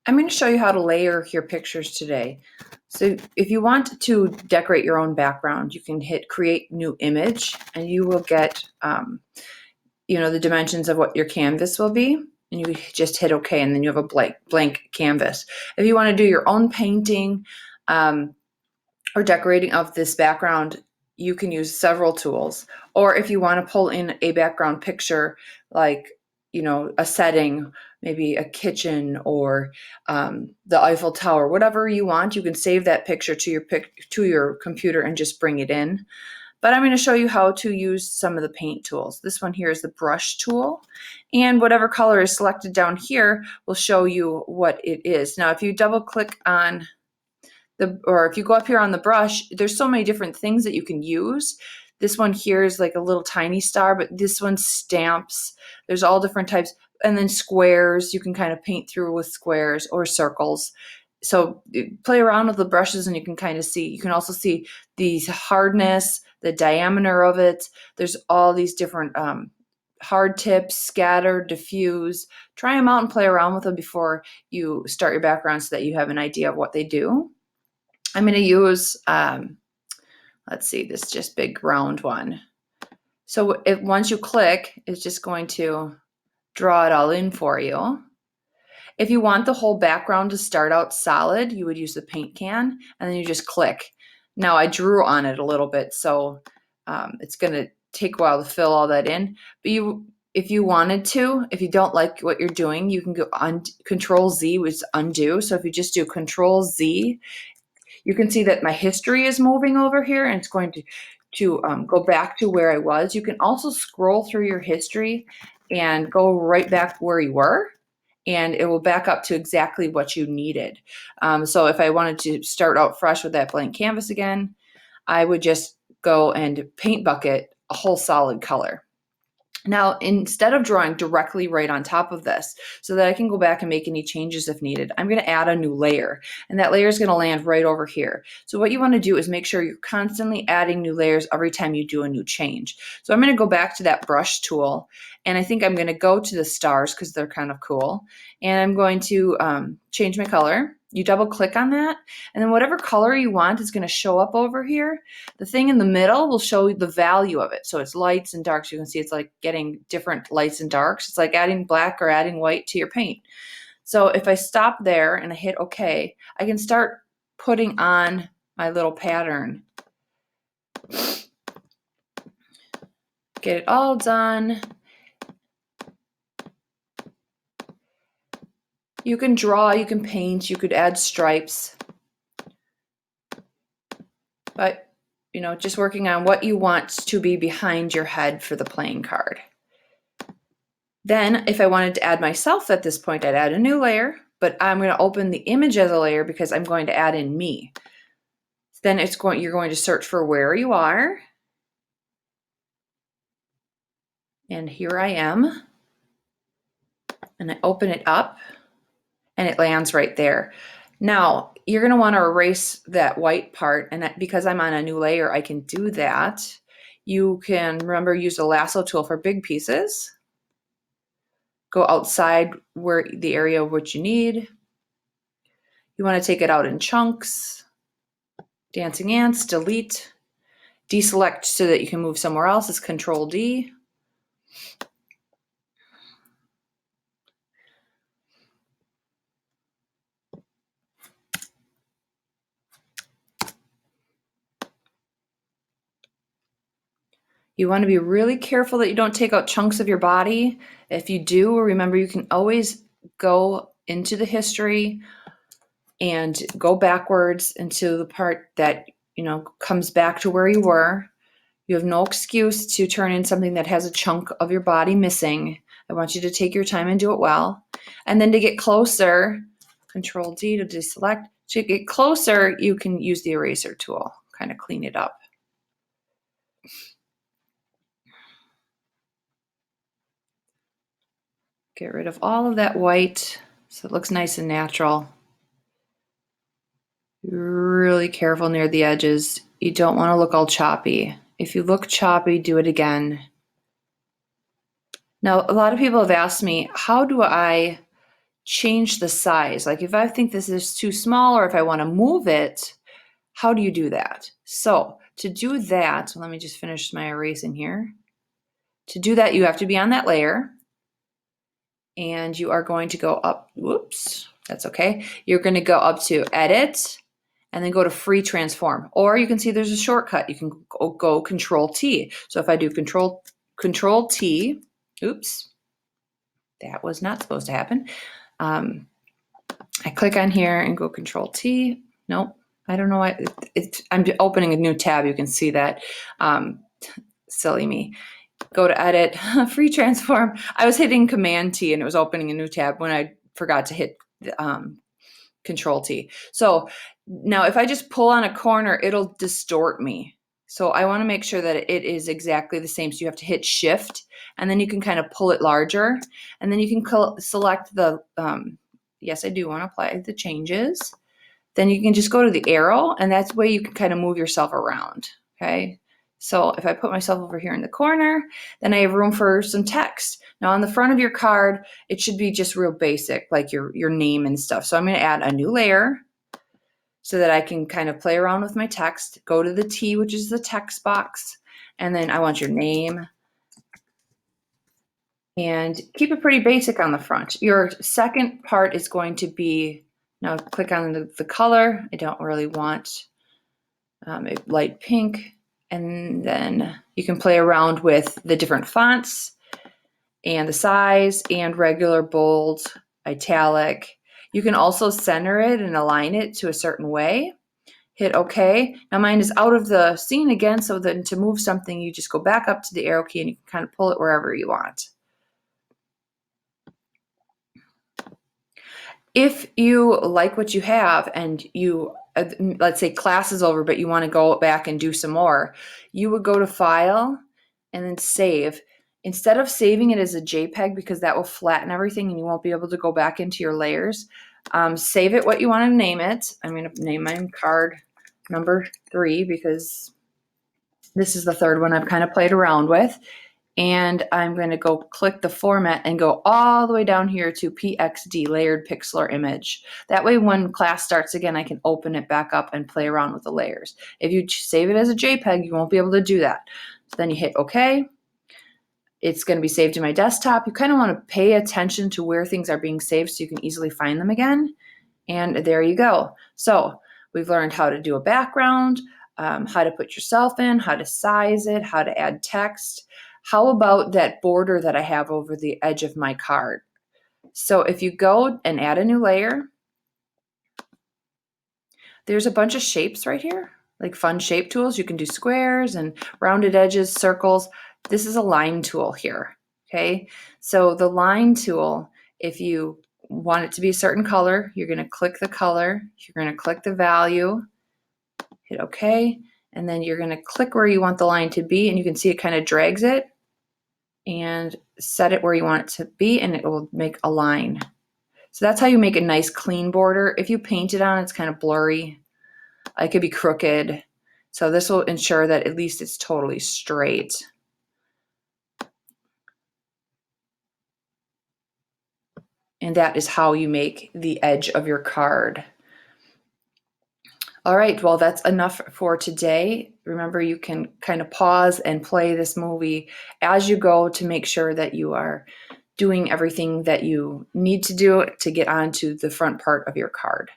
I'm going to show you how to layer your pictures today. So if you want to decorate your own background, you can hit create new image and you will get the dimensions of what your canvas will be, and you just hit OK, and then you have a blank canvas. If you want to do your own painting or decorating of this background, you can use several tools. Or if you want to pull in a background picture, like a setting, maybe a kitchen or the Eiffel Tower, whatever you want, you can save that picture to your computer and just bring it in. But I'm going to show you how to use some of the paint tools. This one here is the brush tool, and whatever color is selected down here will show you what it is. Now, if you double click on or if you go up here on the brush, there's so many different things that you can use. This one here is like a little tiny star, but this one stamps. There's all different types. And then squares, you can kind of paint through with squares or circles. So play around with the brushes and you can kind of see. You can also see the hardness, the diameter of it. There's all these different hard tips, scatter, diffuse. Try them out and play around with them before you start your background so that you have an idea of what they do. I'm going to use, let's see, this just big round one. So once you click, it's just going to draw it all in for you. If you want the whole background to start out solid, you would use the paint can, and then you just click. Now I drew on it a little bit, so it's going to take a while to fill all that in. But if you wanted to, if you don't like what you're doing, you can go on Control Z, which is undo. So if you just do Control Z, you can see that my history is moving over here, and it's going to go back to where I was. You can also scroll through your history and go right back where you were, and it will back up to exactly what you needed. So if I wanted to start out fresh with that blank canvas again, I would just go and paint bucket a whole solid color. Now, instead of drawing directly right on top of this so that I can go back and make any changes if needed, I'm going to add a new layer, and that layer is going to land right over here. So what you want to do is make sure you're constantly adding new layers every time you do a new change. So I'm going to go back to that brush tool, and I think I'm going to go to the stars because they're kind of cool, and I'm going to change my color. You double click on that, and then whatever color you want is going to show up over here. The thing in the middle will show you the value of it. So it's lights and darks. You can see it's like getting different lights and darks. It's like adding black or adding white to your paint. So if I stop there and I hit OK, I can start putting on my little pattern. Get it all done. You can draw, you can paint, you could add stripes. But, just working on what you want to be behind your head for the playing card. Then, if I wanted to add myself at this point, I'd add a new layer, but I'm going to open the image as a layer because I'm going to add in me. Then you're going to search for where you are. And here I am. And I open it up. And it lands right there. Now, you're going to want to erase that white part, and because I'm on a new layer, I can do that. You can, remember, use the lasso tool for big pieces. Go outside where the area of what you need. You want to take it out in chunks. Dancing ants, delete. Deselect so that you can move somewhere else is Control D. You want to be really careful that you don't take out chunks of your body. If you do, remember you can always go into the history and go backwards into the part that, comes back to where you were. You have no excuse to turn in something that has a chunk of your body missing. I want you to take your time and do it well. And then to get closer, Control D to deselect. To get closer, you can use the eraser tool, kind of clean it up. Get rid of all of that white so it looks nice and natural. Really careful near the edges. You don't want to look all choppy. If you look choppy, do it again. Now, a lot of people have asked me, how do I change the size. Like if I think this is too small or if I want to move it, how do you do that? So to do that, let me just finish my erasing here. To do that, you have to be on that layer and you are going to go up, whoops, that's okay. You're going to go up to Edit and then go to Free Transform. Or you can see there's a shortcut. You can go Control T. So if I do Control T, oops, that was not supposed to happen. I click on here and go Control T. Nope, I don't know why. I'm opening a new tab. You can see that. Silly me. Go to Edit, Free Transform. I was hitting Command T and it was opening a new tab when I forgot to hit Control T. So now if I just pull on a corner, it'll distort me. So I want to make sure that it is exactly the same. So you have to hit Shift and then you can kind of pull it larger. And then you can select the, yes, I do want to apply the changes. Then you can just go to the arrow and that's the way you can kind of move yourself around, okay? So if I put myself over here in the corner, then I have room for some text. Now on the front of your card, it should be just real basic, like your name and stuff. So I'm going to add a new layer so that I can kind of play around with my text. Go to the T, which is the text box, and then I want your name. And keep it pretty basic on the front. Your second part is going to be, now click on the color. I don't really want a light pink. And then you can play around with the different fonts and the size and regular, bold, italic. You can also center it and align it to a certain way. Hit OK. Now mine is out of the scene again, so then to move something, you just go back up to the arrow key and you can kind of pull it wherever you want. If you like what you have and you, let's say class is over, but you want to go back and do some more, you would go to File and then Save. Instead of saving it as a JPEG, because that will flatten everything and you won't be able to go back into your layers, save it what you want to name it. I'm going to name my card number 3 because this is the third one I've kind of played around with. And I'm going to go click the format and go all the way down here to PXD, layered pixel image. That way when class starts again, I can open it back up and play around with the layers. If you save it as a JPEG, you won't be able to do that. So then you hit OK. It's going to be saved to my desktop. You kind of want to pay attention to where things are being saved so you can easily find them again. And there you go. So we've learned how to do a background, how to put yourself in, how to size it, how to add text. How about that border that I have over the edge of my card? So if you go and add a new layer, there's a bunch of shapes right here, like fun shape tools. You can do squares and rounded edges, circles. This is a line tool here, okay? So the line tool, if you want it to be a certain color, you're going to click the color, you're going to click the value, hit OK, and then you're going to click where you want the line to be, and you can see it kind of drags it and set it where you want it to be, and it will make a line. So that's how you make a nice clean border. If you paint it on, it's kind of blurry. It could be crooked. So this will ensure that at least it's totally straight. And that is how you make the edge of your card. All right, well, that's enough for today. Remember, you can kind of pause and play this movie as you go to make sure that you are doing everything that you need to do to get onto the front part of your card.